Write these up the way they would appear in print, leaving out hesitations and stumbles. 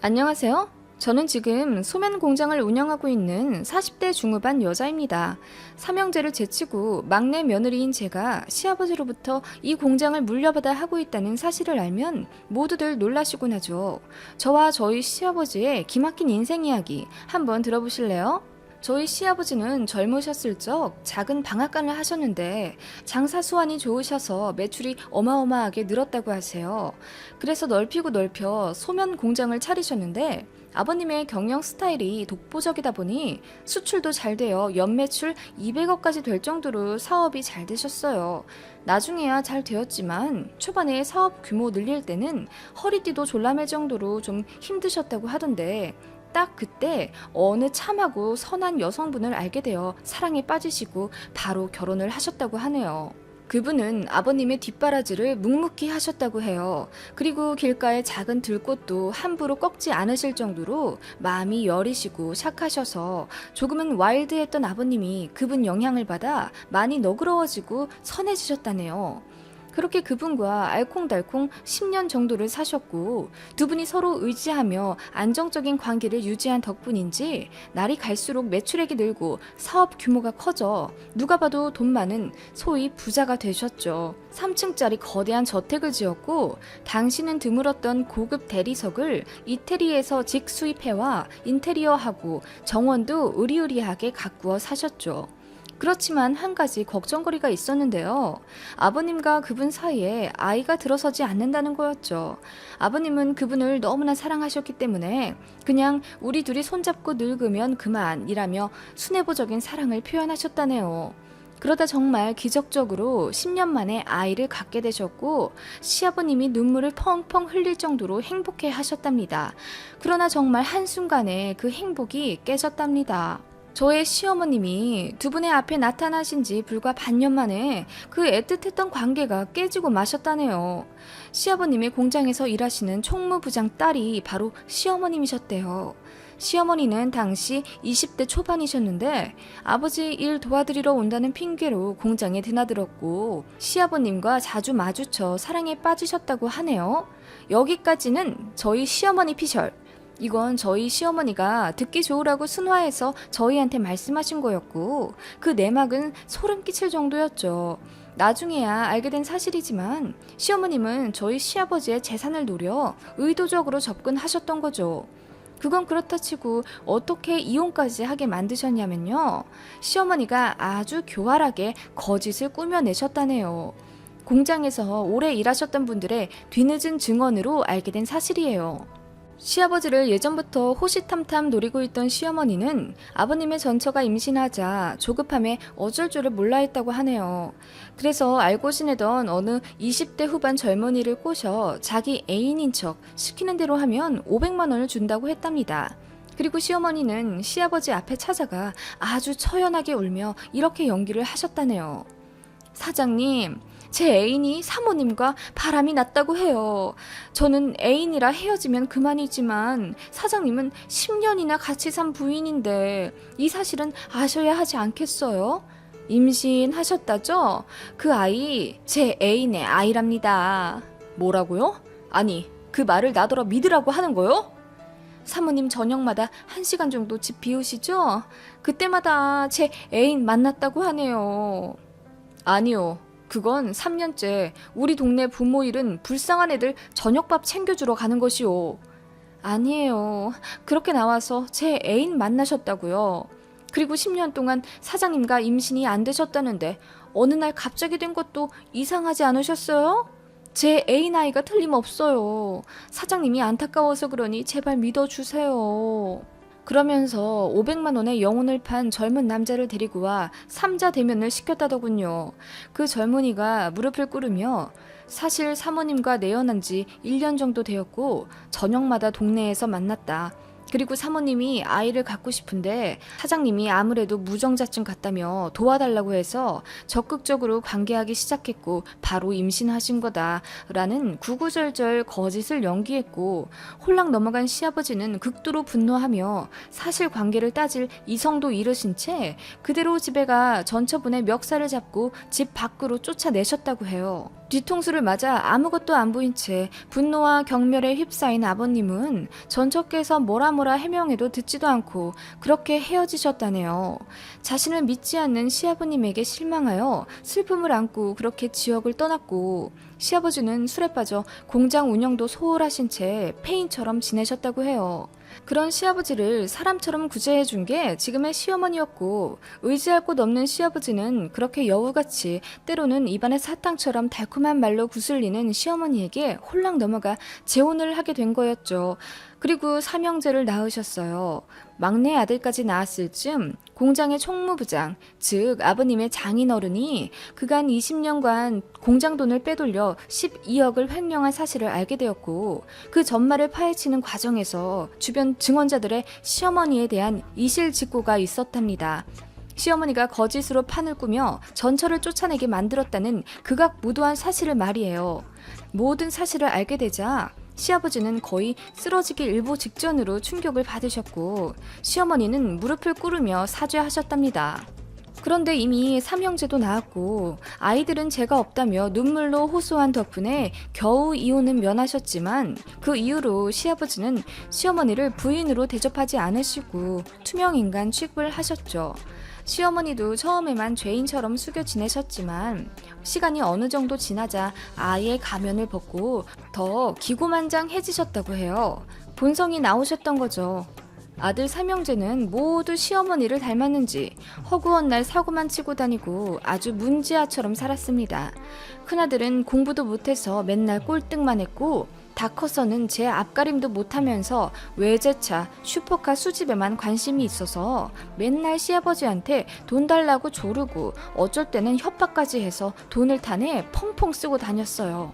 안녕하세요. 저는 지금 소면 공장을 운영하고 있는 40대 중후반 여자입니다. 삼형제를 제치고 막내 며느리인 제가 시아버지로부터 이 공장을 물려받아 하고 있다는 사실을 알면 모두들 놀라시곤 하죠. 저와 저희 시아버지의 기막힌 인생 이야기 한번 들어보실래요? 저희 시아버지는 젊으셨을 적 작은 방앗간을 하셨는데 장사 수완이 좋으셔서 매출이 어마어마하게 늘었다고 하세요. 그래서 넓히고 넓혀 소면 공장을 차리셨는데 아버님의 경영 스타일이 독보적이다 보니 수출도 잘 되어 연매출 200억까지 될 정도로 사업이 잘 되셨어요. 나중에야 잘 되었지만 초반에 사업 규모 늘릴 때는 허리띠도 졸라맬 정도로 좀 힘드셨다고 하던데 딱 그때 어느 참하고 선한 여성분을 알게 되어 사랑에 빠지시고 바로 결혼을 하셨다고 하네요. 그분은 아버님의 뒷바라지를 묵묵히 하셨다고 해요. 그리고 길가의 작은 들꽃도 함부로 꺾지 않으실 정도로 마음이 여리시고 착하셔서 조금은 와일드했던 아버님이 그분 영향을 받아 많이 너그러워지고 선해지셨다네요. 그렇게 그분과 알콩달콩 10년 정도를 사셨고 두 분이 서로 의지하며 안정적인 관계를 유지한 덕분인지 날이 갈수록 매출액이 늘고 사업 규모가 커져 누가 봐도 돈 많은 소위 부자가 되셨죠. 3층짜리 거대한 저택을 지었고 당시는 드물었던 고급 대리석을 이태리에서 직수입해와 인테리어하고 정원도 으리으리하게 가꾸어 사셨죠. 그렇지만 한 가지 걱정거리가 있었는데요. 아버님과 그분 사이에 아이가 들어서지 않는다는 거였죠. 아버님은 그분을 너무나 사랑하셨기 때문에 그냥 우리 둘이 손잡고 늙으면 그만이라며 순애보적인 사랑을 표현하셨다네요. 그러다 정말 기적적으로 10년 만에 아이를 갖게 되셨고 시아버님이 눈물을 펑펑 흘릴 정도로 행복해 하셨답니다. 그러나 정말 한순간에 그 행복이 깨졌답니다. 저의 시어머님이 두 분의 앞에 나타나신 지 불과 반년 만에 그 애틋했던 관계가 깨지고 마셨다네요. 시아버님의 공장에서 일하시는 총무부장 딸이 바로 시어머님이셨대요. 시어머니는 당시 20대 초반이셨는데 아버지 일 도와드리러 온다는 핑계로 공장에 드나들었고 시아버님과 자주 마주쳐 사랑에 빠지셨다고 하네요. 여기까지는 저희 시어머니 피셜. 이건 저희 시어머니가 듣기 좋으라고 순화해서 저희한테 말씀하신 거였고 그 내막은 소름 끼칠 정도였죠. 나중에야 알게 된 사실이지만 시어머님은 저희 시아버지의 재산을 노려 의도적으로 접근하셨던 거죠. 그건 그렇다 치고 어떻게 이혼까지 하게 만드셨냐면요. 시어머니가 아주 교활하게 거짓을 꾸며내셨다네요. 공장에서 오래 일하셨던 분들의 뒤늦은 증언으로 알게 된 사실이에요. 시아버지를 예전부터 호시탐탐 노리고 있던 시어머니는 아버님의 전처가 임신하자 조급함에 어쩔 줄을 몰라 했다고 하네요. 그래서 알고 지내던 어느 20대 후반 젊은이를 꼬셔 자기 애인인 척 시키는 대로 하면 500만 원을 준다고 했답니다. 그리고 시어머니는 시아버지 앞에 찾아가 아주 처연하게 울며 이렇게 연기를 하셨다네요. 사장님, 제 애인이 사모님과 바람이 났다고 해요. 저는 애인이라 헤어지면 그만이지만 사장님은 10년이나 같이 산 부인인데 이 사실은 아셔야 하지 않겠어요? 임신하셨다죠? 그 아이 제 애인의 아이랍니다. 뭐라고요? 아니, 그 말을 나더러 믿으라고 하는 거요? 사모님 저녁마다 1시간 정도 집 비우시죠? 그때마다 제 애인 만났다고 하네요. 아니요. 그건 3년째 우리 동네 부모 일은 불쌍한 애들 저녁밥 챙겨주러 가는 것이오. 아니에요. 그렇게 나와서 제 애인 만나셨다고요. 그리고 10년 동안 사장님과 임신이 안 되셨다는데 어느 날 갑자기 된 것도 이상하지 않으셨어요? 제 애인 아이가 틀림없어요. 사장님이 안타까워서 그러니 제발 믿어주세요. 그러면서 500만 원의 영혼을 판 젊은 남자를 데리고 와 삼자 대면을 시켰다더군요. 그 젊은이가 무릎을 꿇으며 사실 사모님과 내연한 지 1년 정도 되었고 저녁마다 동네에서 만났다. 그리고 사모님이 아이를 갖고 싶은데 사장님이 아무래도 무정자증 같다며 도와달라고 해서 적극적으로 관계하기 시작했고 바로 임신하신 거다라는 구구절절 거짓을 연기했고, 홀랑 넘어간 시아버지는 극도로 분노하며 사실관계를 따질 이성도 잃으신 채 그대로 집에 가 전처분의 멱살을 잡고 집 밖으로 쫓아내셨다고 해요. 뒤통수를 맞아 아무것도 안 보인 채 분노와 경멸에 휩싸인 아버님은 전처께서 뭐라 해명해도 듣지도 않고 그렇게 헤어지셨다네요. 자신을 믿지 않는 시아버님에게 실망하여 슬픔을 안고 그렇게 지역을 떠났고, 시아버지는 술에 빠져 공장 운영도 소홀하신 채 폐인처럼 지내셨다고 해요. 그런 시아버지를 사람처럼 구제해준 게 지금의 시어머니였고, 의지할 곳 없는 시아버지는 그렇게 여우같이 때로는 입안에 사탕처럼 달콤한 말로 구슬리는 시어머니에게 홀랑 넘어가 재혼을 하게 된 거였죠. 그리고 삼형제를 낳으셨어요. 막내 아들까지 낳았을 즈음 공장의 총무부장, 즉 아버님의 장인어른이 그간 20년간 공장 돈을 빼돌려 12억을 횡령한 사실을 알게 되었고, 그 전말을 파헤치는 과정에서 주변 증언자들의 시어머니에 대한 이실직고가 있었답니다. 시어머니가 거짓으로 판을 꾸며 전처를 쫓아내게 만들었다는 극악무도한 사실을 말이에요. 모든 사실을 알게 되자 시아버지는 거의 쓰러지기 일보 직전으로 충격을 받으셨고, 시어머니는 무릎을 꿇으며 사죄하셨답니다. 그런데 이미 삼형제도 낳았고 아이들은 죄가 없다며 눈물로 호소한 덕분에 겨우 이혼은 면하셨지만, 그 이후로 시아버지는 시어머니를 부인으로 대접하지 않으시고 투명인간 취급을 하셨죠. 시어머니도 처음에만 죄인처럼 숙여 지내셨지만 시간이 어느 정도 지나자 아예 가면을 벗고 더 기고만장해지셨다고 해요. 본성이 나오셨던 거죠. 아들 삼형제는 모두 시어머니를 닮았는지 허구한 날 사고만 치고 다니고 아주 문지아처럼 살았습니다. 큰아들은 공부도 못해서 맨날 꼴등만 했고, 다 커서는 제 앞가림도 못하면서 외제차, 슈퍼카 수집에만 관심이 있어서 맨날 시아버지한테 돈 달라고 조르고 어쩔 때는 협박까지 해서 돈을 타내 펑펑 쓰고 다녔어요.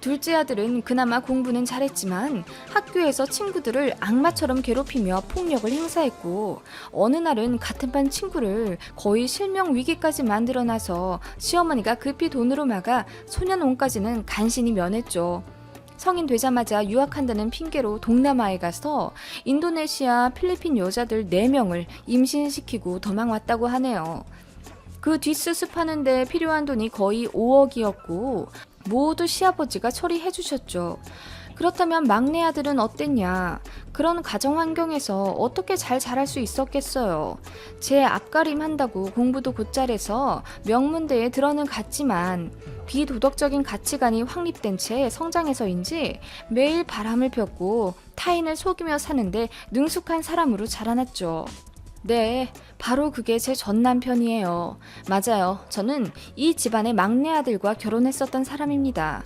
둘째 아들은 그나마 공부는 잘했지만 학교에서 친구들을 악마처럼 괴롭히며 폭력을 행사했고, 어느 날은 같은 반 친구를 거의 실명 위기까지 만들어놔서 시어머니가 급히 돈으로 막아 소년원까지는 간신히 면했죠. 성인 되자마자 유학한다는 핑계로 동남아에 가서 인도네시아, 필리핀 여자들 4명을 임신시키고 도망왔다고 하네요. 그 뒷수습하는 데 필요한 돈이 거의 5억이었고 모두 시아버지가 처리해 주셨죠. 그렇다면 막내 아들은 어땠냐? 그런 가정 환경에서 어떻게 잘 자랄 수 있었겠어요. 제 앞가림 한다고 공부도 곧잘해서 명문대에 들어는 갔지만 비도덕적인 가치관이 확립된 채 성장해서인지 매일 바람을 폈고 타인을 속이며 사는데 능숙한 사람으로 자라났죠. 네, 바로 그게 제 전 남편이에요. 맞아요. 저는 이 집안의 막내 아들과 결혼했었던 사람입니다.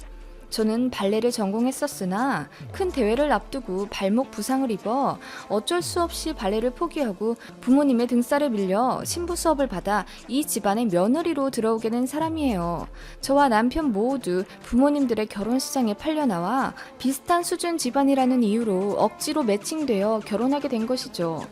저는 발레를 전공했었으나 큰 대회를 앞두고 발목 부상을 입어 어쩔 수 없이 발레를 포기하고 부모님의 등살에 밀려 신부 수업을 받아 이 집안의 며느리로 들어오게 된 사람이에요. 저와 남편 모두 부모님들의 결혼시장에 팔려나와 비슷한 수준 집안이라는 이유로 억지로 매칭되어 결혼하게 된 것이죠.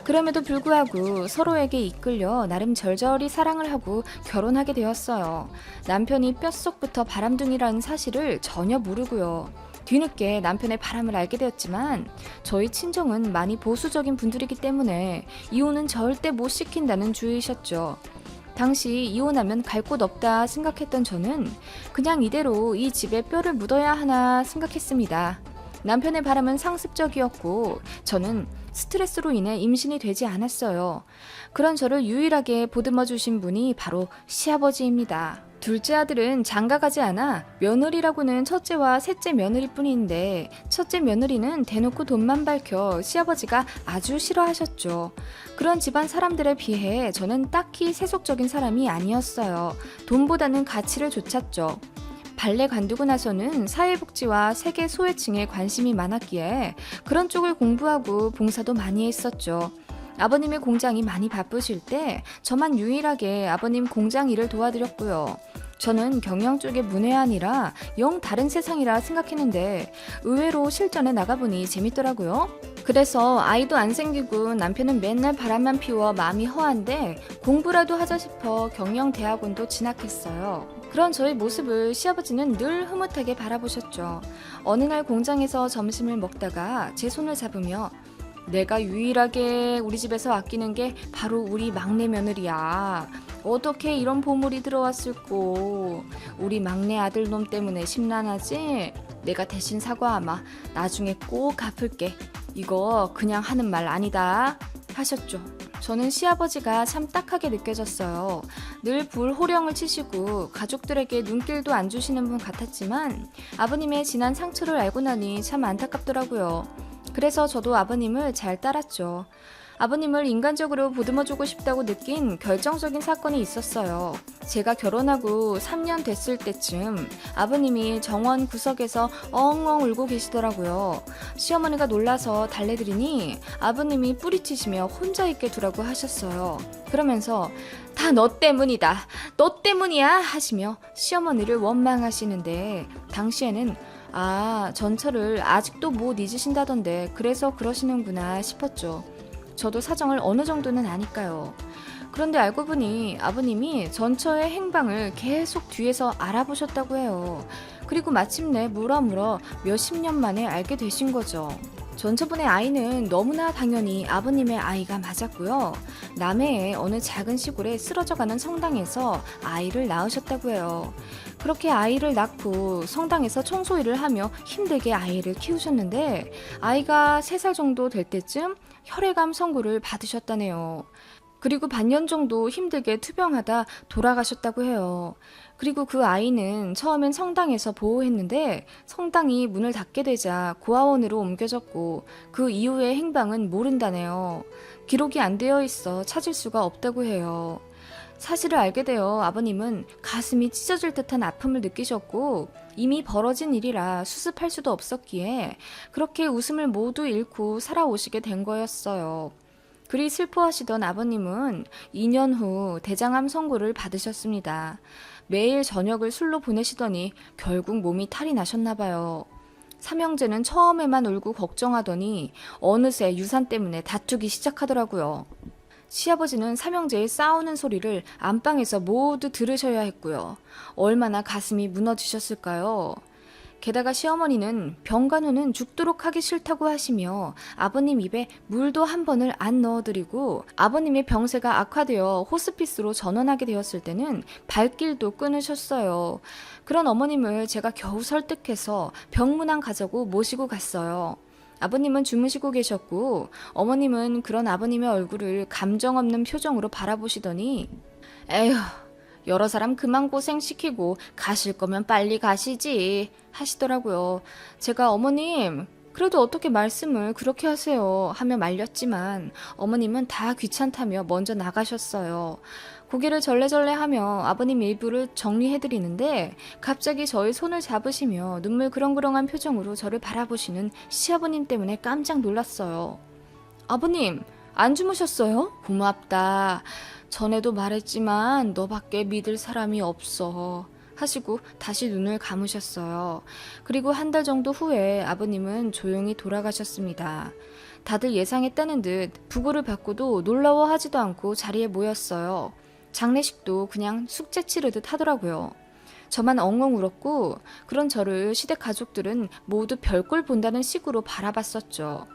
그럼에도 불구하고 서로에게 이끌려 나름 절절히 사랑을 하고 결혼하게 되었어요. 남편이 뼛속부터 바람둥이라는 사실을 전혀 모르고요. 뒤늦게 남편의 바람을 알게 되었지만 저희 친정은 많이 보수적인 분들이기 때문에 이혼은 절대 못 시킨다는 주의셨죠. 당시 이혼하면 갈 곳 없다 생각했던 저는 그냥 이대로 이 집에 뼈를 묻어야 하나 생각했습니다. 남편의 바람은 상습적이었고 저는 스트레스로 인해 임신이 되지 않았어요. 그런 저를 유일하게 보듬어 주신 분이 바로 시아버지입니다. 둘째 아들은 장가가지 않아 며느리라고는 첫째와 셋째 며느리뿐인데 첫째 며느리는 대놓고 돈만 밝혀 시아버지가 아주 싫어하셨죠. 그런 집안 사람들에 비해 저는 딱히 세속적인 사람이 아니었어요. 돈보다는 가치를 좇았죠. 발레 관두고 나서는 사회복지와 세계 소외층에 관심이 많았기에 그런 쪽을 공부하고 봉사도 많이 했었죠. 아버님의 공장이 많이 바쁘실 때 저만 유일하게 아버님 공장 일을 도와드렸고요. 저는 경영 쪽의 문외한이라 영 다른 세상이라 생각했는데 의외로 실전에 나가보니 재밌더라고요. 그래서 아이도 안 생기고 남편은 맨날 바람만 피워 마음이 허한데 공부라도 하자 싶어 경영대학원도 진학했어요. 그런 저의 모습을 시아버지는 늘 흐뭇하게 바라보셨죠. 어느 날 공장에서 점심을 먹다가 제 손을 잡으며 내가 유일하게 우리 집에서 아끼는 게 바로 우리 막내 며느리야. 어떻게 이런 보물이 들어왔을꼬. 우리 막내 아들 놈 때문에 심란하지? 내가 대신 사과하마. 나중에 꼭 갚을게. 이거 그냥 하는 말 아니다. 하셨죠. 저는 시아버지가 참 딱하게 느껴졌어요. 늘 불호령을 치시고 가족들에게 눈길도 안 주시는 분 같았지만 아버님의 진한 상처를 알고 나니 참 안타깝더라고요. 그래서 저도 아버님을 잘 따랐죠. 아버님을 인간적으로 보듬어주고 싶다고 느낀 결정적인 사건이 있었어요. 제가 결혼하고 3년 됐을 때쯤 아버님이 정원 구석에서 엉엉 울고 계시더라고요. 시어머니가 놀라서 달래드리니 아버님이 뿌리치시며 혼자 있게 두라고 하셨어요. 그러면서 다 너 때문이다. 너 때문이야 하시며 시어머니를 원망하시는데 당시에는 전처를 아직도 못 잊으신다던데 그래서 그러시는구나 싶었죠. 저도 사정을 어느 정도는 아니까요. 그런데 알고 보니 아버님이 전처의 행방을 계속 뒤에서 알아보셨다고 해요. 그리고 마침내 물어물어 몇십 년 만에 알게 되신 거죠. 전처분의 아이는 너무나 당연히 아버님의 아이가 맞았고요. 남해의 어느 작은 시골에 쓰러져가는 성당에서 아이를 낳으셨다고 해요. 그렇게 아이를 낳고 성당에서 청소일을 하며 힘들게 아이를 키우셨는데 아이가 3살 정도 될 때쯤 혈액암 선고를 받으셨다네요. 그리고 반년 정도 힘들게 투병하다 돌아가셨다고 해요. 그리고 그 아이는 처음엔 성당에서 보호했는데 성당이 문을 닫게 되자 고아원으로 옮겨졌고 그 이후의 행방은 모른다네요. 기록이 안 되어 있어 찾을 수가 없다고 해요. 사실을 알게 되어 아버님은 가슴이 찢어질 듯한 아픔을 느끼셨고 이미 벌어진 일이라 수습할 수도 없었기에 그렇게 웃음을 모두 잃고 살아오시게 된 거였어요. 그리 슬퍼하시던 아버님은 2년 후 대장암 선고를 받으셨습니다. 매일 저녁을 술로 보내시더니 결국 몸이 탈이 나셨나 봐요. 삼형제는 처음에만 울고 걱정하더니 어느새 유산 때문에 다투기 시작하더라고요. 시아버지는 삼형제의 싸우는 소리를 안방에서 모두 들으셔야 했고요. 얼마나 가슴이 무너지셨을까요? 게다가 시어머니는 병간호는 죽도록 하기 싫다고 하시며 아버님 입에 물도 한 번을 안 넣어드리고 아버님의 병세가 악화되어 호스피스로 전원하게 되었을 때는 발길도 끊으셨어요. 그런 어머님을 제가 겨우 설득해서 병문안 가자고 모시고 갔어요. 아버님은 주무시고 계셨고 어머님은 그런 아버님의 얼굴을 감정 없는 표정으로 바라보시더니 에휴 여러 사람 그만 고생시키고 가실 거면 빨리 가시지 하시더라고요. 제가 어머님 그래도 어떻게 말씀을 그렇게 하세요 하며 말렸지만 어머님은 다 귀찮다며 먼저 나가셨어요. 고개를 절레절레하며 아버님 일부를 정리해드리는데 갑자기 저의 손을 잡으시며 눈물 그렁그렁한 표정으로 저를 바라보시는 시아버님 때문에 깜짝 놀랐어요. 아버님 안 주무셨어요? 고맙다. 전에도 말했지만 너밖에 믿을 사람이 없어 하시고 다시 눈을 감으셨어요. 그리고 한 달 정도 후에 아버님은 조용히 돌아가셨습니다. 다들 예상했다는 듯 부고를 받고도 놀라워하지도 않고 자리에 모였어요. 장례식도 그냥 숙제 치르듯 하더라고요. 저만 엉엉 울었고 그런 저를 시댁 가족들은 모두 별꼴 본다는 식으로 바라봤었죠.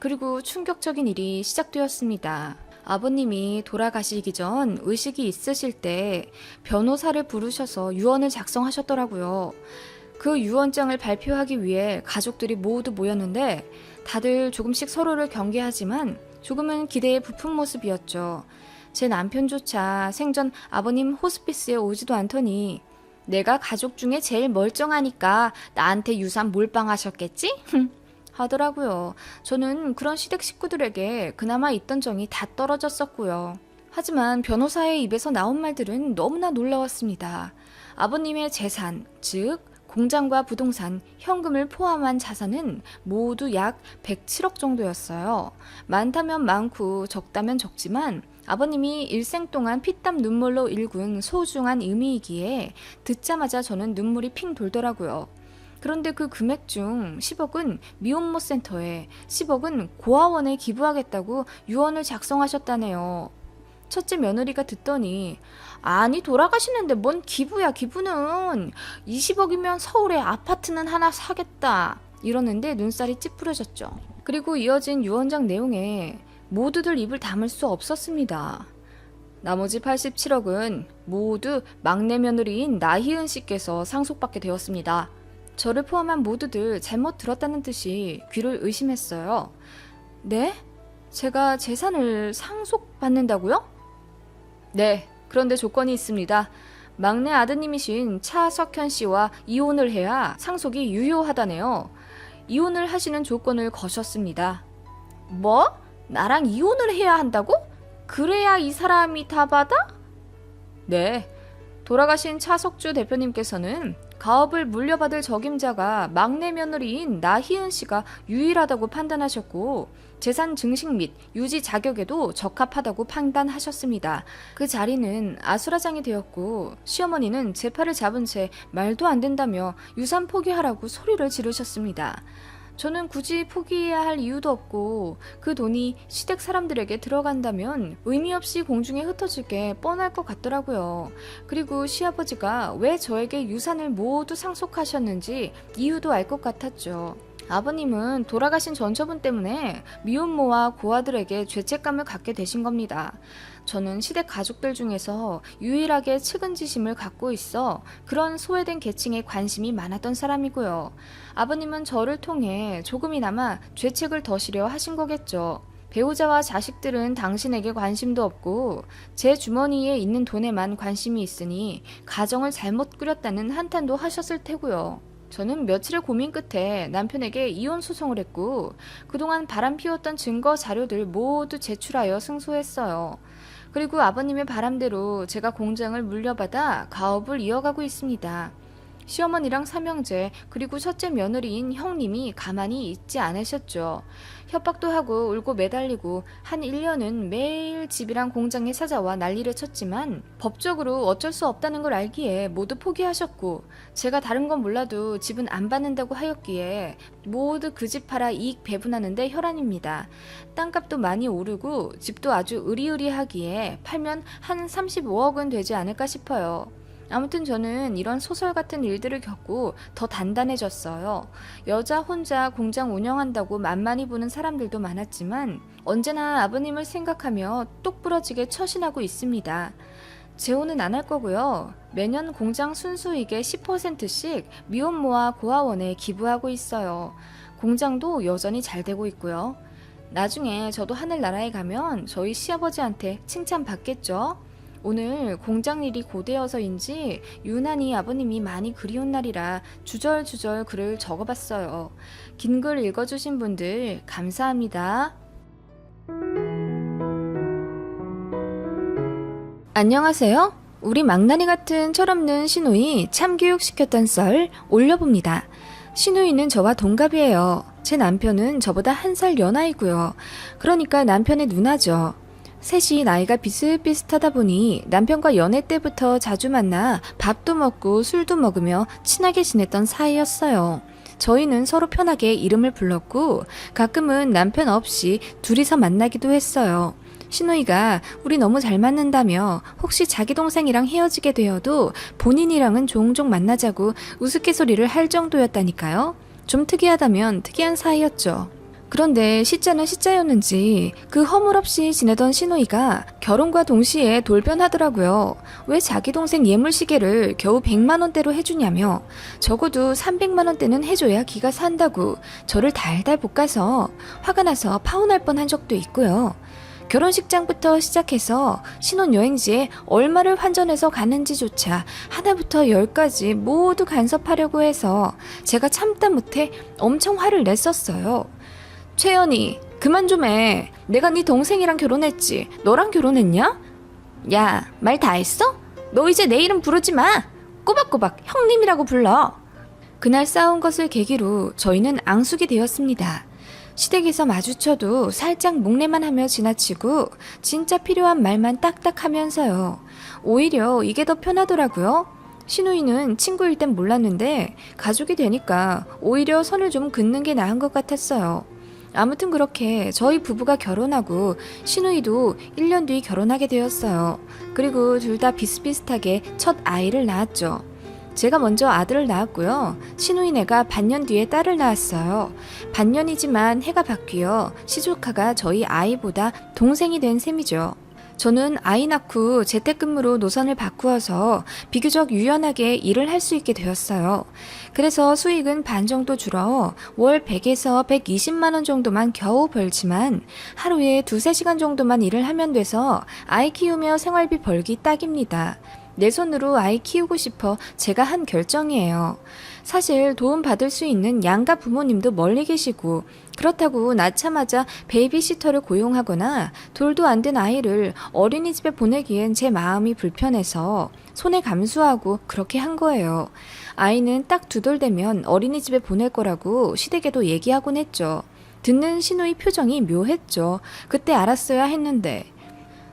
그리고 충격적인 일이 시작되었습니다. 아버님이 돌아가시기 전 의식이 있으실 때 변호사를 부르셔서 유언을 작성하셨더라고요. 그 유언장을 발표하기 위해 가족들이 모두 모였는데 다들 조금씩 서로를 경계하지만 조금은 기대에 부푼 모습이었죠. 제 남편조차 생전 아버님 호스피스에 오지도 않더니 내가 가족 중에 제일 멀쩡하니까 나한테 유산 몰빵하셨겠지? 하더라고요. 저는 그런 시댁 식구들에게 그나마 있던 정이 다 떨어졌었고요. 하지만 변호사의 입에서 나온 말들은 너무나 놀라웠습니다. 아버님의 재산, 즉 공장과 부동산, 현금을 포함한 자산은 모두 약 107억 정도였어요. 많다면 많고 적다면 적지만 아버님이 일생 동안 피땀 눈물로 일군 소중한 의미이기에 듣자마자 저는 눈물이 핑 돌더라고요. 그런데 그 금액 중 10억은 미혼모 센터에, 10억은 고아원에 기부하겠다고 유언을 작성하셨다네요. 첫째 며느리가 듣더니 아니 돌아가시는데 뭔 기부야 기부는 20억이면 서울에 아파트는 하나 사겠다 이러는데 눈살이 찌푸려졌죠. 그리고 이어진 유언장 내용에 모두들 입을 다물 수 없었습니다. 나머지 87억은 모두 막내 며느리인 나희은 씨께서 상속받게 되었습니다. 저를 포함한 모두들 잘못 들었다는 듯이 귀를 의심했어요. 네? 제가 재산을 상속받는다고요? 네, 그런데 조건이 있습니다. 막내 아드님이신 차석현 씨와 이혼을 해야 상속이 유효하다네요. 이혼을 하시는 조건을 거셨습니다. 뭐? 나랑 이혼을 해야 한다고? 그래야 이 사람이 다 받아? 네, 돌아가신 차석주 대표님께서는 가업을 물려받을 적임자가 막내 며느리인 나희은 씨가 유일하다고 판단하셨고 재산 증식 및 유지 자격에도 적합하다고 판단하셨습니다. 그 자리는 아수라장이 되었고 시어머니는 제 팔을 잡은 채 말도 안 된다며 유산 포기하라고 소리를 지르셨습니다. 저는 굳이 포기해야 할 이유도 없고 그 돈이 시댁 사람들에게 들어간다면 의미 없이 공중에 흩어질 게 뻔할 것 같더라고요. 그리고 시아버지가 왜 저에게 유산을 모두 상속하셨는지 이유도 알 것 같았죠. 아버님은 돌아가신 전처분 때문에 미혼모와 고아들에게 죄책감을 갖게 되신 겁니다. 저는 시댁 가족들 중에서 유일하게 측은지심을 갖고 있어 그런 소외된 계층에 관심이 많았던 사람이고요. 아버님은 저를 통해 조금이나마 죄책을 덜으려 하신 거겠죠. 배우자와 자식들은 당신에게 관심도 없고 제 주머니에 있는 돈에만 관심이 있으니 가정을 잘못 꾸렸다는 한탄도 하셨을 테고요. 저는 며칠의 고민 끝에 남편에게 이혼 소송을 했고 그동안 바람 피웠던 증거 자료들 모두 제출하여 승소했어요. 그리고 아버님의 바람대로 제가 공장을 물려받아 가업을 이어가고 있습니다. 시어머니랑 삼형제 그리고 첫째 며느리인 형님이 가만히 있지 않으셨죠. 협박도 하고 울고 매달리고 한 1년은 매일 집이랑 공장에 찾아와 난리를 쳤지만 법적으로 어쩔 수 없다는 걸 알기에 모두 포기하셨고 제가 다른 건 몰라도 집은 안 받는다고 하였기에 모두 그 집 팔아 이익 배분하는데 혈안입니다. 땅값도 많이 오르고 집도 아주 으리으리하기에 팔면 한 35억은 되지 않을까 싶어요. 아무튼 저는 이런 소설 같은 일들을 겪고 더 단단해졌어요. 여자 혼자 공장 운영한다고 만만히 보는 사람들도 많았지만 언제나 아버님을 생각하며 똑부러지게 처신하고 있습니다. 재혼은 안 할 거고요. 매년 공장 순수익의 10%씩 미혼모와 고아원에 기부하고 있어요. 공장도 여전히 잘 되고 있고요. 나중에 저도 하늘나라에 가면 저희 시아버지한테 칭찬받겠죠? 오늘 공장 일이 고되어서인지 유난히 아버님이 많이 그리운 날이라 주절주절 글을 적어봤어요. 긴 글 읽어주신 분들 감사합니다. 안녕하세요. 우리 망나니 같은 철없는 시누이 참교육시켰던 썰 올려봅니다. 시누이는 저와 동갑이에요. 제 남편은 저보다 1살 연하이고요. 그러니까 남편의 누나죠. 셋이 나이가 비슷비슷하다 보니 남편과 연애 때부터 자주 만나 밥도 먹고 술도 먹으며 친하게 지냈던 사이였어요. 저희는 서로 편하게 이름을 불렀고 가끔은 남편 없이 둘이서 만나기도 했어요. 신우이가 우리 너무 잘 맞는다며 혹시 자기 동생이랑 헤어지게 되어도 본인이랑은 종종 만나자고 우스갯소리를 할 정도였다니까요. 좀 특이하다면 특이한 사이였죠. 그런데 시자는 시자였는지 그 허물없이 지내던 신우이가 결혼과 동시에 돌변하더라고요. 왜 자기 동생 예물시계를 겨우 100만원대로 해주냐며 적어도 300만원대는 해줘야 기가 산다고 저를 달달 볶아서 화가 나서 파혼할 뻔한 적도 있고요. 결혼식장부터 시작해서 신혼여행지에 얼마를 환전해서 가는지조차 하나부터 열까지 모두 간섭하려고 해서 제가 참다 못해 엄청 화를 냈었어요. 최연이 그만 좀 해. 내가 네 동생이랑 결혼했지. 너랑 결혼했냐? 야, 말 다 했어? 너 이제 내 이름 부르지 마. 꼬박꼬박 형님이라고 불러. 그날 싸운 것을 계기로 저희는 앙숙이 되었습니다. 시댁에서 마주쳐도 살짝 목례만 하며 지나치고 진짜 필요한 말만 딱딱 하면서요. 오히려 이게 더 편하더라고요. 신우이는 친구일 땐 몰랐는데 가족이 되니까 오히려 선을 좀 긋는 게 나은 것 같았어요. 아무튼 그렇게 저희 부부가 결혼하고 신우이도 1년 뒤 결혼하게 되었어요. 그리고 둘 다 비슷비슷하게 첫 아이를 낳았죠. 제가 먼저 아들을 낳았고요. 신우이네가 반년 뒤에 딸을 낳았어요. 반년이지만 해가 바뀌어 시조카가 저희 아이보다 동생이 된 셈이죠. 저는 아이 낳고 재택근무로 노선을 바꾸어서 비교적 유연하게 일을 할 수 있게 되었어요. 그래서 수익은 반 정도 줄어 월 100에서 120만 원 정도만 겨우 벌지만 하루에 2-3시간 정도만 일을 하면 돼서 아이 키우며 생활비 벌기 딱입니다. 내 손으로 아이 키우고 싶어 제가 한 결정이에요. 사실 도움 받을 수 있는 양가 부모님도 멀리 계시고 그렇다고 낳자마자 베이비시터를 고용하거나 돌도 안 된 아이를 어린이집에 보내기엔 제 마음이 불편해서 손에 감수하고 그렇게 한 거예요. 아이는 딱 2돌 되면 어린이집에 보낼 거라고 시댁에도 얘기하곤 했죠. 듣는 신우이 표정이 묘했죠. 그때 알았어야 했는데.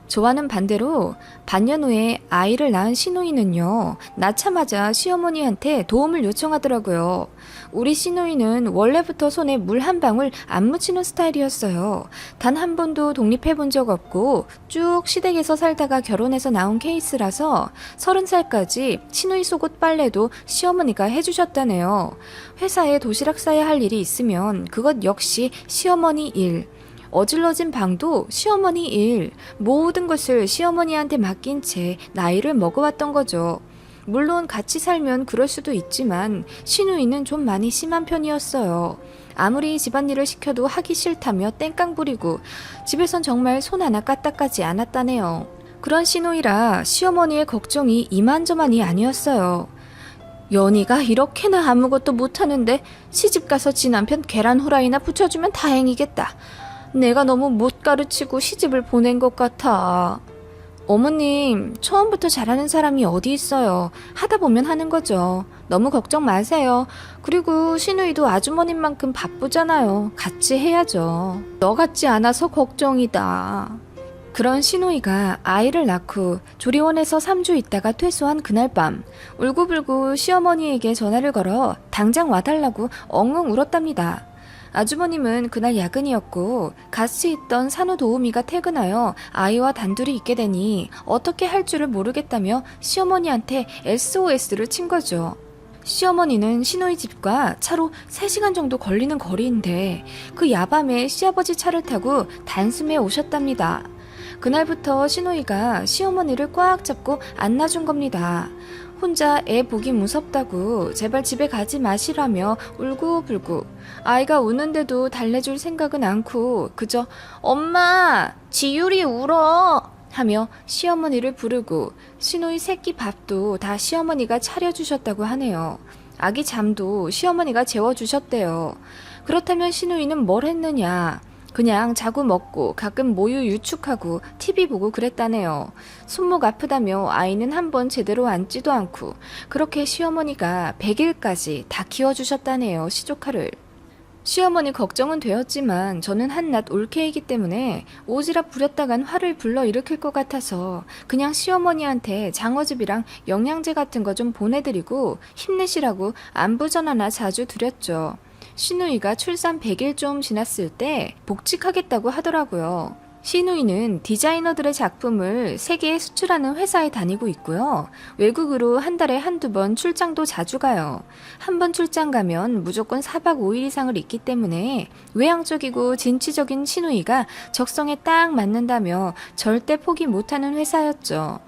저와는 반대로 반년 후에 아이를 낳은 신우이는요, 낳자마자 시어머니한테 도움을 요청하더라고요. 우리 신우이는 원래부터 손에 물 한 방울 안 묻히는 스타일이었어요. 단 한 번도 독립해 본 적 없고 쭉 시댁에서 살다가 결혼해서 나온 케이스라서 30살까지 신우이 속옷 빨래도 시어머니가 해주셨다네요. 회사에 도시락 싸야 할 일이 있으면 그것 역시 시어머니 일. 어질러진 방도 시어머니 일, 모든 것을 시어머니한테 맡긴 채 나이를 먹어왔던 거죠. 물론 같이 살면 그럴 수도 있지만 신우이는 좀 많이 심한 편이었어요. 아무리 집안일을 시켜도 하기 싫다며 땡깡 부리고 집에선 정말 손 하나 까딱하지 않았다네요. 그런 신우이라 시어머니의 걱정이 이만저만이 아니었어요. 연희가 이렇게나 아무것도 못하는데 시집가서 지 남편 계란 후라이나 부쳐주면 다행이겠다. 내가 너무 못 가르치고 시집을 보낸 것 같아. 어머님, 처음부터 잘하는 사람이 어디 있어요. 하다 보면 하는 거죠. 너무 걱정 마세요. 그리고 신우이도 아주머님만큼 바쁘잖아요. 같이 해야죠. 너 같지 않아서 걱정이다. 그런 신우이가 아이를 낳고 조리원에서 3주 있다가 퇴소한 그날 밤, 울고불고 시어머니에게 전화를 걸어 당장 와달라고 엉엉 울었답니다. 아주머님은 그날 야근이었고 같이 있던 산후도우미가 퇴근하여 아이와 단둘이 있게 되니 어떻게 할 줄을 모르겠다며 시어머니한테 SOS를 친 거죠. 시어머니는 신우이 집과 차로 3시간 정도 걸리는 거리인데 그 야밤에 시아버지 차를 타고 단숨에 오셨답니다. 그날부터 신우이가 시어머니를 꽉 잡고 안아준 겁니다. 혼자 애 보기 무섭다고 제발 집에 가지 마시라며 울고불고 아이가 우는데도 달래줄 생각은 않고 그저 엄마 지율이 울어 하며 시어머니를 부르고 신우이 새끼 밥도 다 시어머니가 차려주셨다고 하네요. 아기 잠도 시어머니가 재워주셨대요. 그렇다면 신우이는 뭘 했느냐? 그냥 자고 먹고 가끔 모유 유축하고 TV 보고 그랬다네요. 손목 아프다며 아이는 한 번 제대로 앉지도 않고 그렇게 시어머니가 100일까지 다 키워주셨다네요. 시조카를. 시어머니 걱정은 되었지만 저는 한낱 올케이기 때문에 오지랖 부렸다간 화를 불러일으킬 것 같아서 그냥 시어머니한테 장어즙이랑 영양제 같은 거 좀 보내드리고 힘내시라고 안부 전화나 자주 드렸죠. 신우이가 출산 100일 좀 지났을 때 복직하겠다고 하더라고요. 신우이는 디자이너들의 작품을 세계에 수출하는 회사에 다니고 있고요. 외국으로 한 달에 1-2번 출장도 자주 가요. 한 번 출장 가면 무조건 4박 5일 이상을 있기 때문에 외향적이고 진취적인 신우이가 적성에 딱 맞는다며 절대 포기 못하는 회사였죠.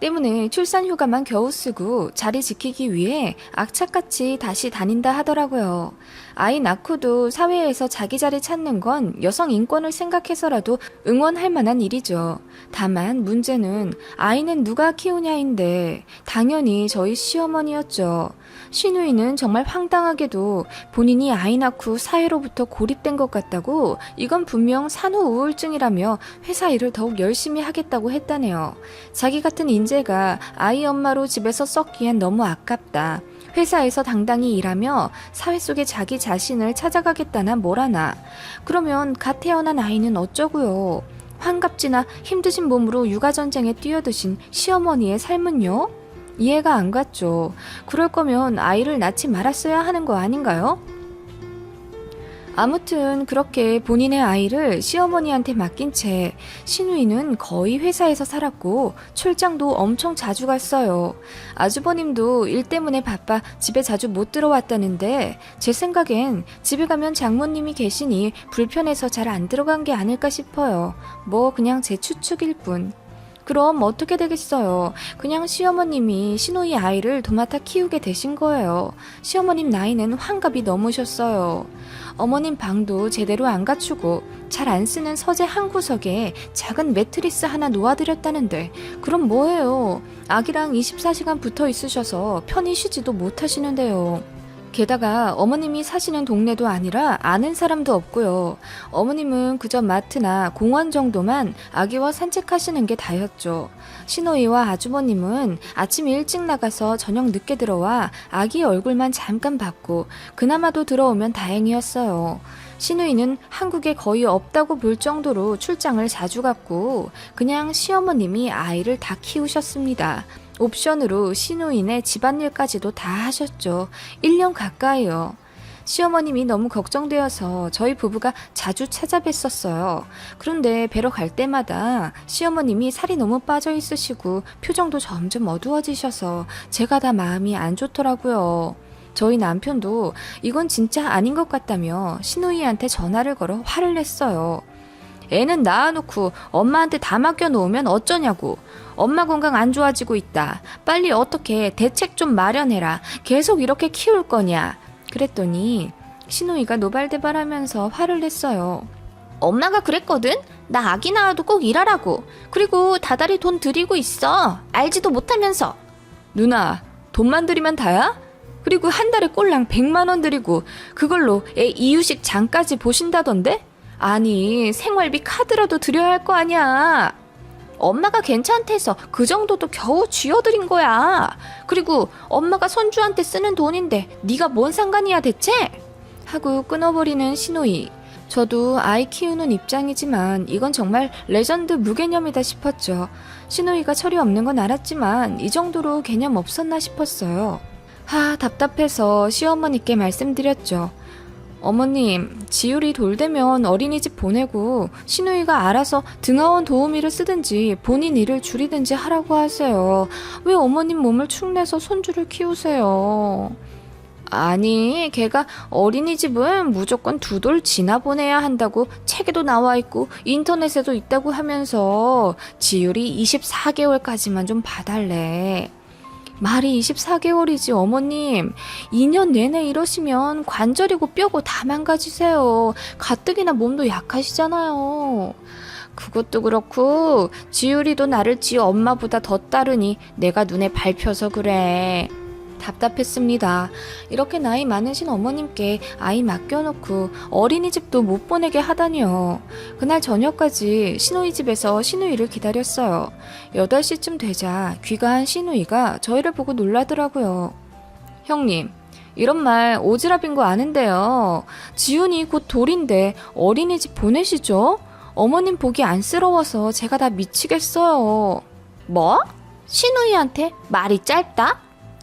때문에 출산 휴가만 겨우 쓰고 자리 지키기 위해 악착같이 다시 다닌다 하더라고요. 아이 낳고도 사회에서 자기 자리 찾는 건 여성 인권을 생각해서라도 응원할 만한 일이죠. 다만 문제는 아이는 누가 키우냐인데 당연히 저희 시어머니였죠. 신우이는 정말 황당하게도 본인이 아이 낳고 사회로부터 고립된 것 같다고 이건 분명 산후 우울증이라며 회사 일을 더욱 열심히 하겠다고 했다네요. 자기 같은 인재가 아이 엄마로 집에서 썩기엔 너무 아깝다. 회사에서 당당히 일하며 사회 속에 자기 자신을 찾아가겠다나 뭐라나. 그러면 갓 태어난 아이는 어쩌고요. 환갑지나 힘드신 몸으로 육아전쟁에 뛰어드신 시어머니의 삶은요? 이해가 안 갔죠. 그럴 거면 아이를 낳지 말았어야 하는 거 아닌가요? 아무튼 그렇게 본인의 아이를 시어머니한테 맡긴 채 신우이는 거의 회사에서 살았고 출장도 엄청 자주 갔어요. 아주버님도 일 때문에 바빠 집에 자주 못 들어왔다는데 제 생각엔 집에 가면 장모님이 계시니 불편해서 잘 안 들어간 게 아닐까 싶어요. 뭐 그냥 제 추측일 뿐. 그럼 어떻게 되겠어요? 그냥 시어머님이 신우이 아이를 도맡아 키우게 되신 거예요. 시어머님 나이는 환갑이 넘으셨어요. 어머님 방도 제대로 안 갖추고 잘 안 쓰는 서재 한 구석에 작은 매트리스 하나 놓아드렸다는데 그럼 뭐예요? 아기랑 24시간 붙어 있으셔서 편히 쉬지도 못하시는데요. 게다가 어머님이 사시는 동네도 아니라 아는 사람도 없고요. 어머님은 그저 마트나 공원 정도만 아기와 산책하시는 게 다였죠. 신우이와 아주버님은 아침 일찍 나가서 저녁 늦게 들어와 아기 얼굴만 잠깐 봤고 그나마도 들어오면 다행이었어요. 신우이는 한국에 거의 없다고 볼 정도로 출장을 자주 갔고 그냥 시어머님이 아이를 다 키우셨습니다. 옵션으로 신우인의 집안일까지도 다 하셨죠. 1년 가까이요. 시어머님이 너무 걱정되어서 저희 부부가 자주 찾아뵀었어요. 그런데 뵈러 갈 때마다 시어머님이 살이 너무 빠져 있으시고 표정도 점점 어두워지셔서 제가 다 마음이 안 좋더라고요. 저희 남편도 이건 진짜 아닌 것 같다며 신우이한테 전화를 걸어 화를 냈어요. 애는 낳아놓고 엄마한테 다 맡겨놓으면 어쩌냐고. 엄마 건강 안 좋아지고 있다. 빨리 어떻게 대책 좀 마련해라. 계속 이렇게 키울 거냐. 그랬더니 신우이가 노발대발하면서 화를 냈어요. 엄마가 그랬거든? 나 아기 낳아도 꼭 일하라고. 그리고 다달이 돈 들이고 있어. 알지도 못하면서. 누나, 돈만 들이면 다야? 그리고 한 달에 꼴랑 100만 원 들이고 그걸로 애 이유식 장까지 보신다던데? 아니, 생활비 카드라도 드려야 할 거 아니야. 엄마가 괜찮대서 그 정도도 겨우 쥐어드린 거야. 그리고 엄마가 손주한테 쓰는 돈인데 네가 뭔 상관이야 대체? 하고 끊어버리는 신우이. 저도 아이 키우는 입장이지만 이건 정말 레전드 무개념이다 싶었죠. 신우이가 철이 없는 건 알았지만 이 정도로 개념 없었나 싶었어요. 답답해서 시어머니께 말씀드렸죠. 어머님, 지율이 돌되면 어린이집 보내고 신우이가 알아서 등하원 도우미를 쓰든지 본인 일을 줄이든지 하라고 하세요. 왜 어머님 몸을 축내서 손주를 키우세요? 아니, 걔가 어린이집은 무조건 2돌 지나 보내야 한다고 책에도 나와 있고 인터넷에도 있다고 하면서 지율이 24개월까지만 좀 봐달래. 말이 24개월이지 어머님. 2년 내내 이러시면 관절이고 뼈고 다 망가지세요. 가뜩이나 몸도 약하시잖아요. 그것도 그렇고 지율이도 나를 지 엄마보다 더 따르니 내가 눈에 밟혀서 그래. 답답했습니다. 이렇게 나이 많으신 어머님께 아이 맡겨놓고 어린이집도 못 보내게 하다니요. 그날 저녁까지 신우이 집에서 신우이를 기다렸어요. 8시쯤 되자 귀가한 신우이가 저희를 보고 놀라더라고요. 형님, 이런 말 오지랖인 거 아는데요. 지훈이 곧 돌인데 어린이집 보내시죠? 어머님 보기 안쓰러워서 제가 다 미치겠어요. 뭐? 신우이한테 말이 짧다?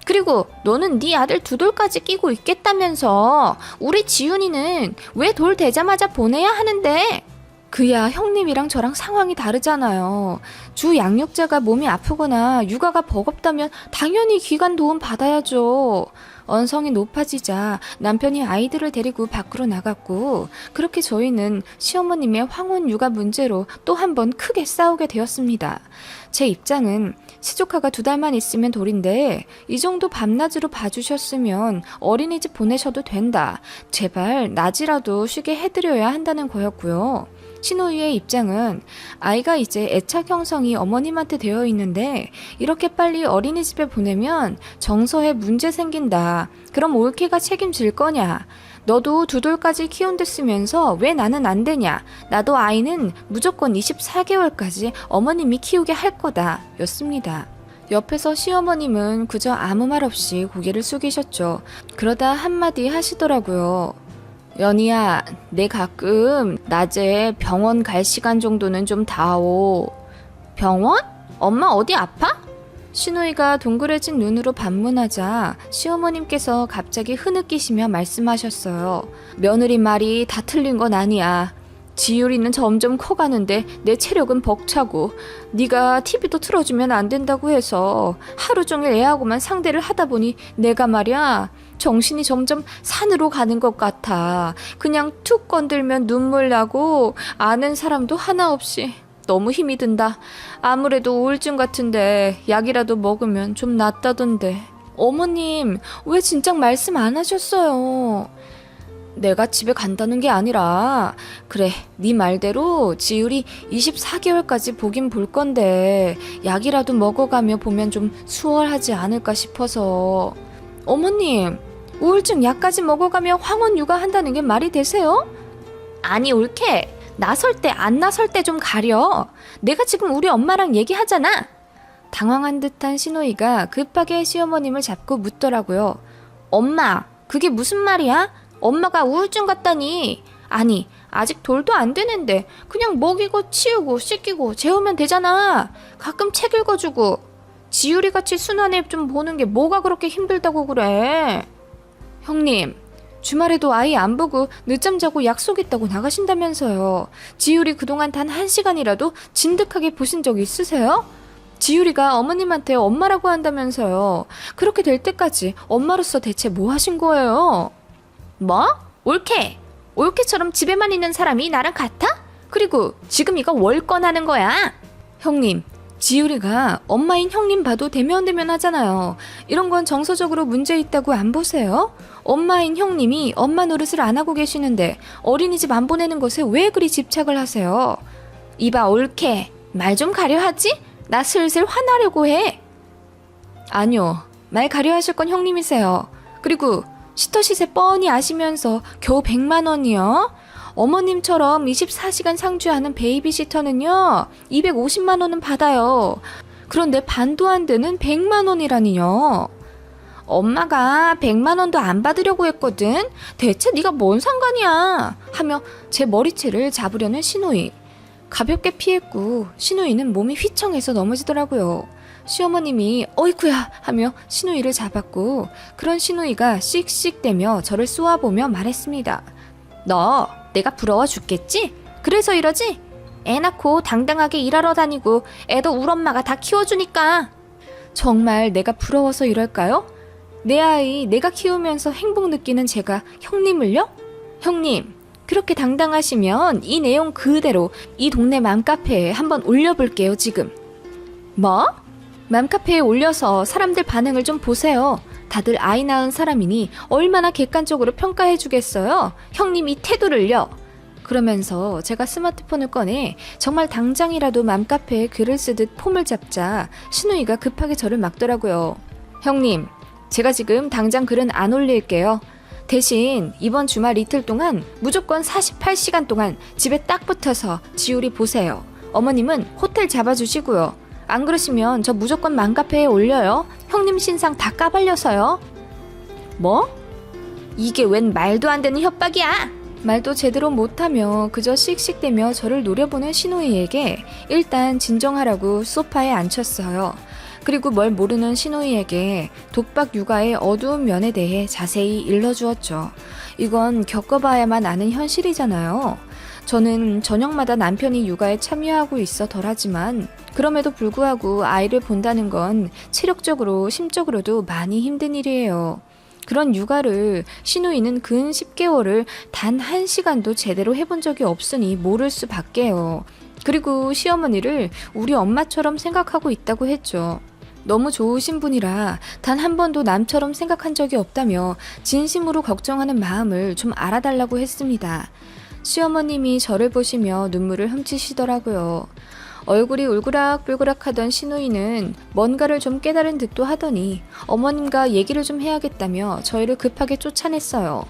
그리고 너는 네 아들 2돌까지 끼고 있겠다면서 우리 지훈이는 왜 돌 되자마자 보내야 하는데? 그야 형님이랑 저랑 상황이 다르잖아요. 주 양육자가 몸이 아프거나 육아가 버겁다면 당연히 기간 도움 받아야죠. 언성이 높아지자 남편이 아이들을 데리고 밖으로 나갔고 그렇게 저희는 시어머님의 황혼 육아 문제로 또 한 번 크게 싸우게 되었습니다. 제 입장은 시조카가 2달만 있으면 돌인데 이 정도 밤낮으로 봐주셨으면 어린이집 보내셔도 된다. 제발 낮이라도 쉬게 해드려야 한다는 거였고요. 신우이의 입장은 아이가 이제 애착 형성이 어머님한테 되어 있는데 이렇게 빨리 어린이집에 보내면 정서에 문제 생긴다. 그럼 올케가 책임질 거냐? 너도 2돌까지 키운댔으면서 왜 나는 안 되냐? 나도 아이는 무조건 24개월까지 어머님이 키우게 할 거다. 였습니다. 옆에서 시어머님은 그저 아무 말 없이 고개를 숙이셨죠. 그러다 한마디 하시더라고요. 연희야, 내 가끔 낮에 병원 갈 시간 정도는 좀 다오. 병원? 엄마 어디 아파? 신우이가 동그래진 눈으로 반문하자 시어머님께서 갑자기 흐느끼시며 말씀하셨어요. 며느리 말이 다 틀린 건 아니야. 지율이는 점점 커가는데 내 체력은 벅차고 네가 TV도 틀어주면 안 된다고 해서 하루 종일 애하고만 상대를 하다 보니 내가 말이야 정신이 점점 산으로 가는 것 같아. 그냥 툭 건들면 눈물 나고 아는 사람도 하나 없이 너무 힘이 든다. 아무래도 우울증 같은데 약이라도 먹으면 좀 낫다던데. 어머님, 왜 진작 말씀 안 하셨어요? 내가 집에 간다는 게 아니라 그래, 네 말대로 지율이 24개월까지 보긴 볼 건데 약이라도 먹어가며 보면 좀 수월하지 않을까 싶어서. 어머님, 우울증 약까지 먹어가며 황혼 육아한다는 게 말이 되세요? 아니, 옳게 나설 때 안 나설 때 좀 가려. 내가 지금 우리 엄마랑 얘기하잖아. 당황한 듯한 신호이가 급하게 시어머님을 잡고 묻더라고요. 엄마, 그게 무슨 말이야? 엄마가 우울증 같다니. 아니, 아직 돌도 안 되는데 그냥 먹이고 치우고 씻기고 재우면 되잖아. 가끔 책 읽어주고. 지율이같이 순한 애 좀 보는 게 뭐가 그렇게 힘들다고 그래. 형님, 주말에도 아이 안 보고 늦잠 자고 약속 있다고 나가신다면서요. 지율이 그동안 단 1시간이라도 진득하게 보신 적 있으세요? 지율이가 어머님한테 엄마라고 한다면서요. 그렇게 될 때까지 엄마로서 대체 뭐 하신 거예요? 뭐? 옳게! 옳게처럼 집에만 있는 사람이 나랑 같아? 그리고 지금 이거 월권하는 거야. 형님, 지율이가 엄마인 형님 봐도 대면대면 하잖아요. 이런 건 정서적으로 문제 있다고 안 보세요? 엄마인 형님이 엄마 노릇을 안 하고 계시는데 어린이집 안 보내는 것에 왜 그리 집착을 하세요? 이봐, 옳게 말 좀 가려 하지? 나 슬슬 화나려고 해. 아니요, 말 가려 하실 건 형님이세요. 그리고 시터 시세 뻔히 아시면서 겨우 100만 원이요? 어머님처럼 24시간 상주하는 베이비시터는요 250만 원은 받아요. 그런데 반도 안 되는 100만 원이라니요. 엄마가 100만 원도 안 받으려고 했거든. 대체 네가 뭔 상관이야 하며 제 머리채를 잡으려는 신우이. 가볍게 피했고 신우이는 몸이 휘청해서 넘어지더라고요. 시어머님이 어이쿠야 하며 신우이를 잡았고 그런 신우이가 씩씩대며 저를 쏘아보며 말했습니다. 너 내가 부러워 죽겠지? 그래서 이러지? 애 낳고 당당하게 일하러 다니고 애도 울 엄마가 다 키워주니까. 정말 내가 부러워서 이럴까요? 내 아이 내가 키우면서 행복 느끼는 제가 형님을요? 형님, 그렇게 당당하시면 이 내용 그대로 이 동네 맘카페에 한번 올려볼게요. 지금. 뭐? 맘카페에 올려서 사람들 반응을 좀 보세요. 다들 아이 낳은 사람이니 얼마나 객관적으로 평가해주겠어요. 형님 이 태도를요. 그러면서 제가 스마트폰을 꺼내 정말 당장이라도 맘카페에 글을 쓰듯 폼을 잡자 신우이가 급하게 저를 막더라고요. 형님, 제가 지금 당장 글은 안 올릴게요. 대신 이번 주말 이틀 동안 무조건 48시간 동안 집에 딱 붙어서 지율이 보세요. 어머님은 호텔 잡아주시고요. 안 그러시면 저 무조건 맘카페에 올려요. 형님 신상 다 까발려서요. 뭐? 이게 웬 말도 안 되는 협박이야? 말도 제대로 못하며 그저 씩씩대며 저를 노려보는 신우이에게 일단 진정하라고 소파에 앉혔어요. 그리고 뭘 모르는 신우이에게 독박 육아의 어두운 면에 대해 자세히 일러주었죠. 이건 겪어봐야만 아는 현실이잖아요. 저는 저녁마다 남편이 육아에 참여하고 있어 덜하지만 그럼에도 불구하고 아이를 본다는 건 체력적으로 심적으로도 많이 힘든 일이에요. 그런 육아를 신우이는 근 10개월을 단 1시간도 제대로 해본 적이 없으니 모를 수밖에요. 그리고 시어머니를 우리 엄마처럼 생각하고 있다고 했죠. 너무 좋으신 분이라 단 한 번도 남처럼 생각한 적이 없다며 진심으로 걱정하는 마음을 좀 알아달라고 했습니다. 시어머님이 저를 보시며 눈물을 훔치시더라고요. 얼굴이 울그락불그락 하던 신우이는 뭔가를 좀 깨달은 듯도 하더니 어머님과 얘기를 좀 해야겠다며 저희를 급하게 쫓아냈어요.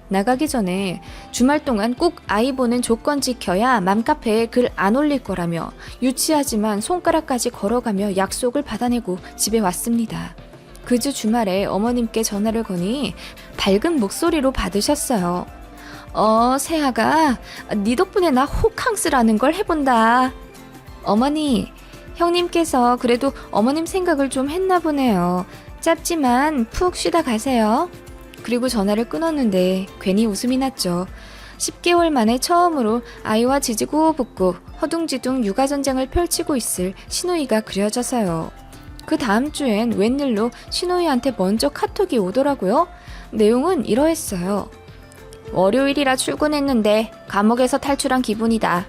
나가기 전에 주말 동안 꼭 아이 보는 조건 지켜야 맘카페에 글 안 올릴 거라며 유치하지만 손가락까지 걸어가며 약속을 받아내고 집에 왔습니다. 그 주 주말에 어머님께 전화를 거니 밝은 목소리로 받으셨어요. 세아가 네 덕분에 나 호캉스라는 걸 해본다. 어머니, 형님께서 그래도 어머님 생각을 좀 했나 보네요. 짧지만 푹 쉬다 가세요. 그리고 전화를 끊었는데 괜히 웃음이 났죠. 10개월 만에 처음으로 아이와 지지고 볶고 허둥지둥 육아전쟁을 펼치고 있을 신우이가 그려져서요. 그 다음 주엔 웬일로 신우이한테 먼저 카톡이 오더라고요. 내용은 이러했어요. 월요일이라 출근했는데 감옥에서 탈출한 기분이다.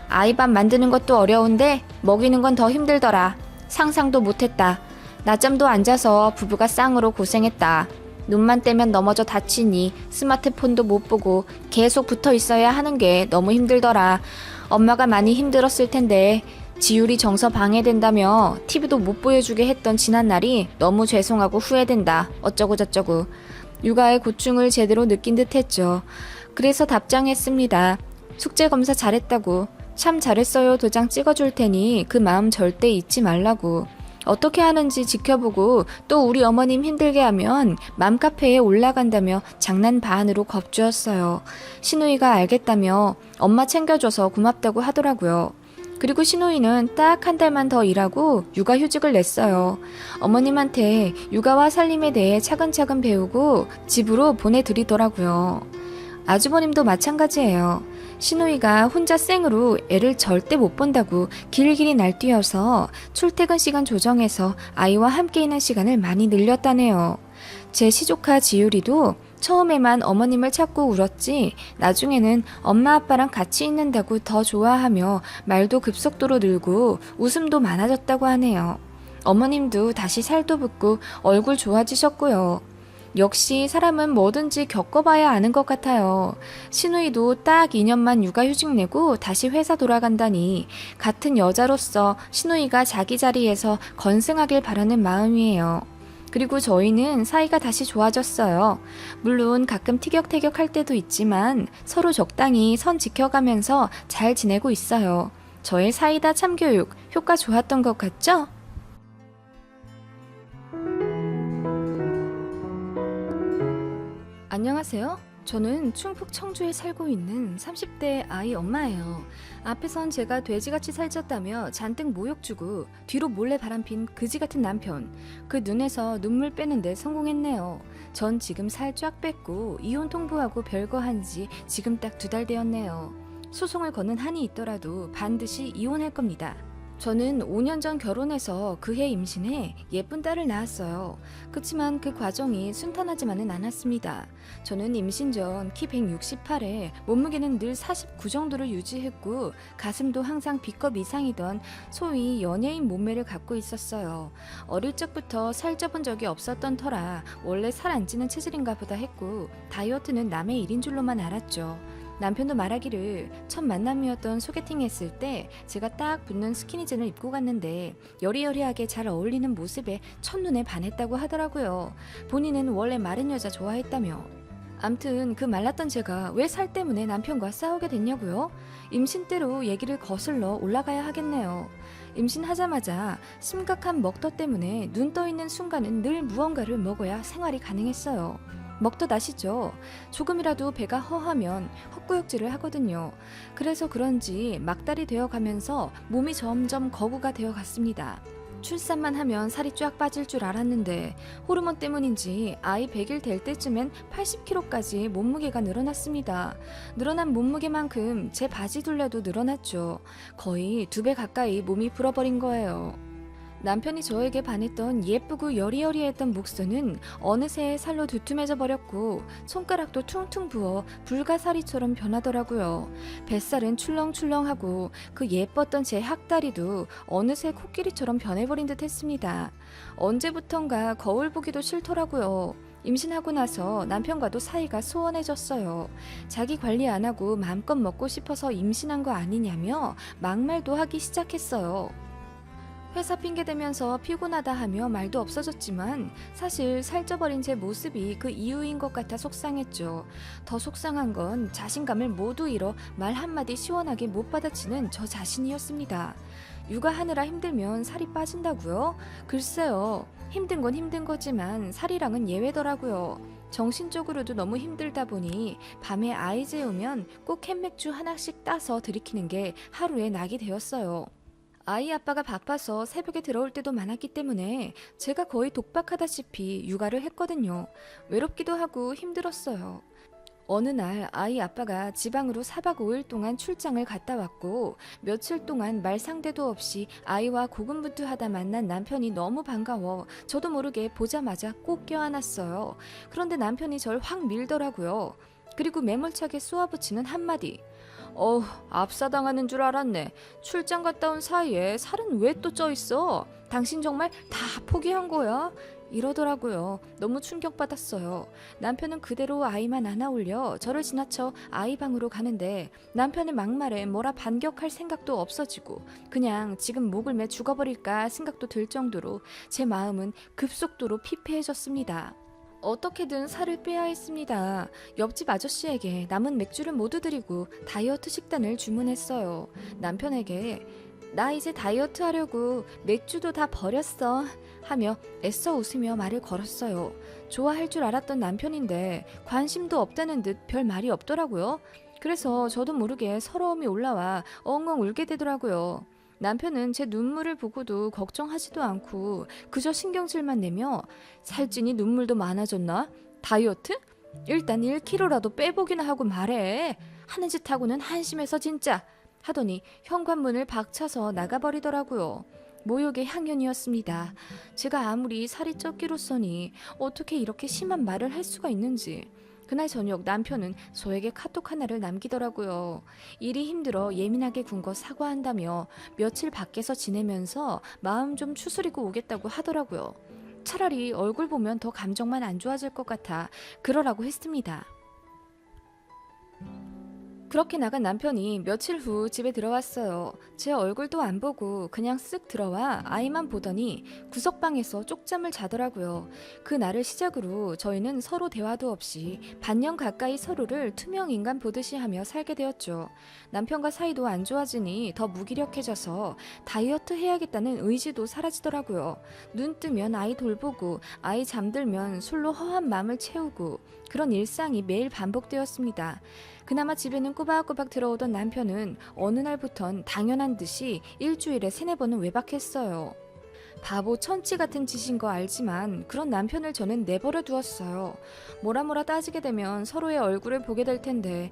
아이밥 만드는 것도 어려운데 먹이는 건 더 힘들더라. 상상도 못했다. 낮잠도 안 자서 부부가 쌍으로 고생했다. 눈만 떼면 넘어져 다치니 스마트폰도 못 보고 계속 붙어 있어야 하는 게 너무 힘들더라. 엄마가 많이 힘들었을 텐데 지율이 정서 방해된다며 TV도 못 보여주게 했던 지난 날이 너무 죄송하고 후회된다. 어쩌고 저쩌고. 육아의 고충을 제대로 느낀 듯 했죠. 그래서 답장했습니다. 숙제 검사 잘했다고. 참 잘했어요 도장 찍어줄 테니 그 마음 절대 잊지 말라고. 어떻게 하는지 지켜보고 또 우리 어머님 힘들게 하면 맘카페에 올라간다며 장난 반으로 겁주었어요. 신우이가 알겠다며 엄마 챙겨줘서 고맙다고 하더라고요. 그리고 신우이는 딱 한 달만 더 일하고 육아휴직을 냈어요. 어머님한테 육아와 살림에 대해 차근차근 배우고 집으로 보내드리더라고요. 아주버님도 마찬가지예요. 신우이가 혼자 생으로 애를 절대 못 본다고 길길이 날뛰어서 출퇴근 시간 조정해서 아이와 함께 있는 시간을 많이 늘렸다네요. 제 시조카 지율이도 처음에만 어머님을 찾고 울었지 나중에는 엄마 아빠랑 같이 있는다고 더 좋아하며 말도 급속도로 늘고 웃음도 많아졌다고 하네요. 어머님도 다시 살도 붙고 얼굴 좋아지셨고요. 역시 사람은 뭐든지 겪어봐야 아는 것 같아요. 신우이도 딱 2년만 육아휴직 내고 다시 회사 돌아간다니 같은 여자로서 신우이가 자기 자리에서 건승하길 바라는 마음이에요. 그리고 저희는 사이가 다시 좋아졌어요. 물론 가끔 티격태격할 때도 있지만 서로 적당히 선 지켜가면서 잘 지내고 있어요. 저의 사이다 참교육 효과 좋았던 것 같죠? 안녕하세요. 저는 충북 청주에 살고 있는 30대 아이 엄마예요. 앞에선 제가 돼지같이 살쪘다며 잔뜩 모욕 주고 뒤로 몰래 바람핀 그지 같은 남편. 그 눈에서 눈물 빼는데 성공했네요. 전 지금 살 쫙 뺐고 이혼 통보하고 별거 한지 지금 딱 2달 되었네요. 소송을 거는 한이 있더라도 반드시 이혼할 겁니다. 저는 5년 전 결혼해서 그해 임신해 예쁜 딸을 낳았어요. 그치만 그 과정이 순탄하지만은 않았습니다. 저는 임신 전 키 168에 몸무게는 늘 49 정도를 유지했고 가슴도 항상 B컵 이상이던 소위 연예인 몸매를 갖고 있었어요. 어릴 적부터 살쪄본 적이 없었던 터라 원래 살 안 찌는 체질인가 보다 했고 다이어트는 남의 일인 줄로만 알았죠. 남편도 말하기를 첫 만남이었던 소개팅 했을 때 제가 딱 붙는 스키니진을 입고 갔는데 여리여리하게 잘 어울리는 모습에 첫눈에 반했다고 하더라고요. 본인은 원래 마른 여자 좋아했다며. 암튼 그 말랐던 제가 왜 살 때문에 남편과 싸우게 됐냐고요? 임신 때로 얘기를 거슬러 올라가야 하겠네요. 임신하자마자 심각한 먹더 때문에 눈 떠있는 순간은 늘 무언가를 먹어야 생활이 가능했어요. 먹덧 아시죠? 조금이라도 배가 허하면 헛구역질을 하거든요. 그래서 그런지 막달이 되어가면서 몸이 점점 거구가 되어갔습니다. 출산만 하면 살이 쫙 빠질 줄 알았는데 호르몬 때문인지 아이 100일 될 때쯤엔 80kg까지 몸무게가 늘어났습니다. 늘어난 몸무게만큼 제 바지 둘레도 늘어났죠. 거의 2배 가까이 몸이 불어버린 거예요. 남편이 저에게 반했던 예쁘고 여리여리했던 목선은 어느새 살로 두툼해져 버렸고 손가락도 퉁퉁 부어 불가사리처럼 변하더라고요. 뱃살은 출렁출렁하고 그 예뻤던 제 학다리도 어느새 코끼리처럼 변해버린 듯 했습니다. 언제부턴가 거울 보기도 싫더라고요. 임신하고 나서 남편과도 사이가 소원해졌어요. 자기 관리 안 하고 마음껏 먹고 싶어서 임신한 거 아니냐며 막말도 하기 시작했어요. 회사 핑계대면서 피곤하다 하며 말도 없어졌지만 사실 살쪄버린 제 모습이 그 이유인 것 같아 속상했죠. 더 속상한 건 자신감을 모두 잃어 말 한마디 시원하게 못 받아치는 저 자신이었습니다. 육아하느라 힘들면 살이 빠진다고요? 글쎄요. 힘든 건 힘든 거지만 살이랑은 예외더라고요. 정신적으로도 너무 힘들다 보니 밤에 아이 재우면 꼭 캔맥주 하나씩 따서 들이키는 게 하루에 낙이 되었어요. 아이 아빠가 바빠서 새벽에 들어올 때도 많았기 때문에 제가 거의 독박하다시피 육아를 했거든요. 외롭기도 하고 힘들었어요. 어느 날 아이 아빠가 지방으로 4박 5일 동안 출장을 갔다 왔고 며칠 동안 말 상대도 없이 아이와 고군분투하다 만난 남편이 너무 반가워 저도 모르게 보자마자 꼭 껴안았어요. 그런데 남편이 절 확 밀더라고요. 그리고 매몰차게 쏘아붙이는 한마디. 압사당하는 줄 알았네. 출장 갔다 온 사이에 살은 왜 또 쪄 있어? 당신 정말 다 포기한 거야? 이러더라고요. 너무 충격받았어요. 남편은 그대로 아이만 안아 올려 저를 지나쳐 아이 방으로 가는데 남편의 막말에 뭐라 반격할 생각도 없어지고 그냥 지금 목을 매 죽어버릴까 생각도 들 정도로 제 마음은 급속도로 피폐해졌습니다. 어떻게든 살을 빼야 했습니다. 옆집 아저씨에게 남은 맥주를 모두 드리고 다이어트 식단을 주문했어요. 남편에게 나 이제 다이어트 하려고 맥주도 다 버렸어 하며 애써 웃으며 말을 걸었어요. 좋아할 줄 알았던 남편인데 관심도 없다는 듯 별 말이 없더라고요. 그래서 저도 모르게 서러움이 올라와 엉엉 울게 되더라고요. 남편은 제 눈물을 보고도 걱정하지도 않고 그저 신경질만 내며 살찌니 눈물도 많아졌나? 다이어트? 일단 1kg라도 빼보기나 하고 말해. 하는 짓 하고는 한심해서 진짜. 하더니 현관문을 박차서 나가버리더라고요. 모욕의 향연이었습니다. 제가 아무리 살이 쪘기로써니 어떻게 이렇게 심한 말을 할 수가 있는지. 그날 저녁 남편은 저에게 카톡 하나를 남기더라고요. 일이 힘들어 예민하게 군 거 사과한다며 며칠 밖에서 지내면서 마음 좀 추스리고 오겠다고 하더라고요. 차라리 얼굴 보면 더 감정만 안 좋아질 것 같아 그러라고 했습니다. 그렇게 나간 남편이 며칠 후 집에 들어왔어요. 제 얼굴도 안 보고 그냥 쓱 들어와 아이만 보더니 구석방에서 쪽잠을 자더라고요. 그 날을 시작으로 저희는 서로 대화도 없이 반년 가까이 서로를 투명 인간 보듯이 하며 살게 되었죠. 남편과 사이도 안 좋아지니 더 무기력해져서 다이어트 해야겠다는 의지도 사라지더라고요. 눈 뜨면 아이 돌보고 아이 잠들면 술로 허한 마음을 채우고 그런 일상이 매일 반복되었습니다. 그나마 집에는 꼬박꼬박 들어오던 남편은 어느 날부턴 당연한 듯이 일주일에 3-4번은 외박했어요. 바보 천치 같은 짓인 거 알지만 그런 남편을 저는 내버려 두었어요. 뭐라 따지게 되면 서로의 얼굴을 보게 될 텐데